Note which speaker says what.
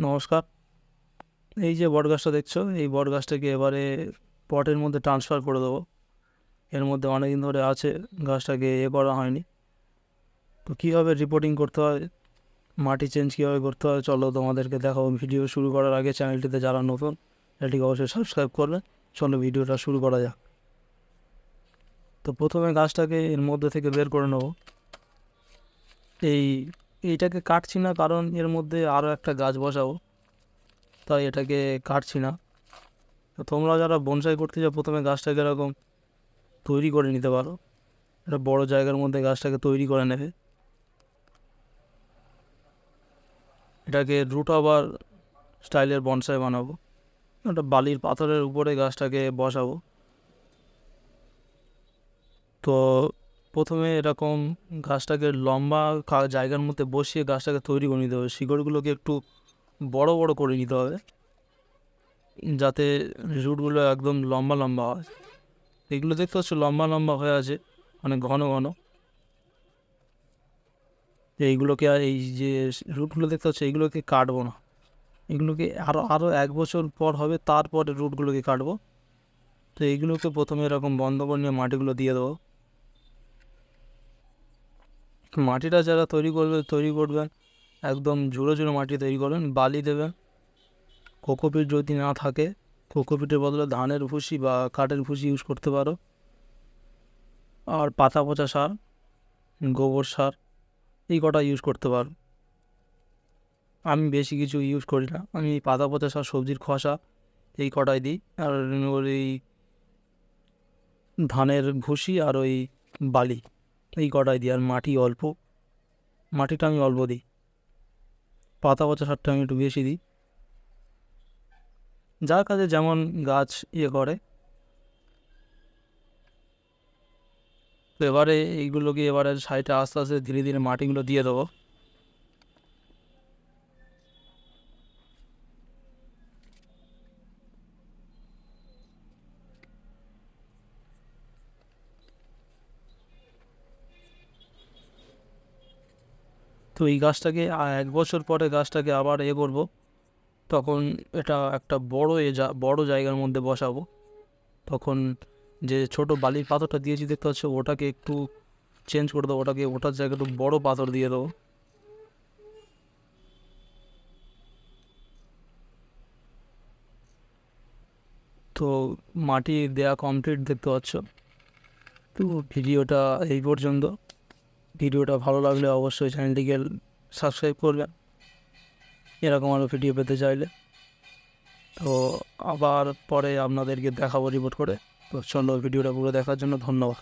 Speaker 1: নমস্কার। এই যে বটগাছটা দেখছো, এই বটগাছটাকে এবারে পটের মধ্যে ট্রান্সফার করে দেবো। এর মধ্যে অনেকদিন ধরে আছে, গাছটাকে করা হয়নি। তো কীভাবে রিপোর্টিং করতে হয়, মাটি চেঞ্জ কীভাবে করতে হয়, চলো তোমাদেরকে দেখাবো। ভিডিও শুরু করার আগে চ্যানেলটিতে যারা নতুন, চ্যানেলটিকে অবশ্যই সাবস্ক্রাইব করবে। চলো ভিডিওটা শুরু করা যাক। তো প্রথমে গাছটাকে এর মধ্যে থেকে বের করে নেবো। এইটাকে কাটছি না, কারণ এর মধ্যে আরও একটা গাছ বসাবো, তাই এটাকে কাটছি না। তো তোমরা যারা বনসাই করতে চাও, প্রথমে গাছটাকে এরকম তৈরি করে নিতে পারো। একটা বড় জায়গার মধ্যে গাছটাকে তৈরি করে নেবে। এটাকে রুট ওভার স্টাইলের বনসাই বানাবো। একটা বালির পাথরের উপরে গাছটাকে বসাবো। তো প্রথমে এরকম গাছটাকে লম্বা জায়গার মধ্যে বসিয়ে গাছটাকে তৈরি করে নিতে হবে। শিকড়গুলোকে একটু বড় বড় করে নিতে হবে, যাতে রুটগুলো একদম লম্বা লম্বা হয়। এগুলো দেখতে পাচ্ছ লম্বা লম্বা হয়ে আছে, মানে ঘন ঘন। এইগুলোকে, এই যে রুটগুলো দেখতে পাচ্ছ, এইগুলোকে কাটবো না। এগুলোকে আরও 1 বছর পর হবে, তারপরে রুটগুলোকে কাটবো। তো এইগুলোকে প্রথমে এরকম বন্ধ করে নিয়ে মাটিগুলো দিয়ে দেবো। মাটিটা যারা তৈরি করবেন, একদম ঝুড়ো ঝুড়ো মাটি তৈরি করবেন। বালি দেবেন। কোকোপিট যদি না থাকে, কোকোপিটের বদলে ধানের ভুসি বা কাঠের ভুসি ইউজ করতে পারো। আর পাতা পচা সার, গোবর সার, এই কটা ইউজ করতে পারো। আমি বেশি কিছু ইউজ করি না, আমি পাতা পচা সার, সবজির খোসা, এই কটাই দিই। আর ওই ধানের ভুসি আর ওই বালি, এই কটাই দিই। আর মাটিটা আমি অল্প দিই। পাতা পচা সারটা আমি একটু বেশি দিই, যার কাছে যেমন গাছ করে। তো এবারে এইগুলোকে সাইডে আস্তে আস্তে ধীরে ধীরে মাটিগুলো দিয়ে দেবো। তো এই গাছটাকে 1 বছর পরে গাছটাকে আবার করবো। তখন এটা একটা বড় জায়গার মধ্যে বসাবো। তখন যে ছোট বালির পাথরটা দিয়েছি দেখতে পাচ্ছ, ওটাকে একটু চেঞ্জ করে দেবো। ওটার জায়গায় একটু বড় পাথর দিয়ে দেবো। তো মাটি দেয়া কমপ্লিট দেখতে পাচ্ছ। তো ভিডিওটা এই পর্যন্ত। ভিডিওটা ভালো লাগলে অবশ্যই চ্যানেলটিকে সাবস্ক্রাইব করবেন, এরকম আরও ভিডিও পেতে চাইলে। তো আবার পরে আপনাদেরকে দেখাবো রিপোর্ট করে। তো চলো, ভিডিওটা পুরো দেখার জন্য ধন্যবাদ।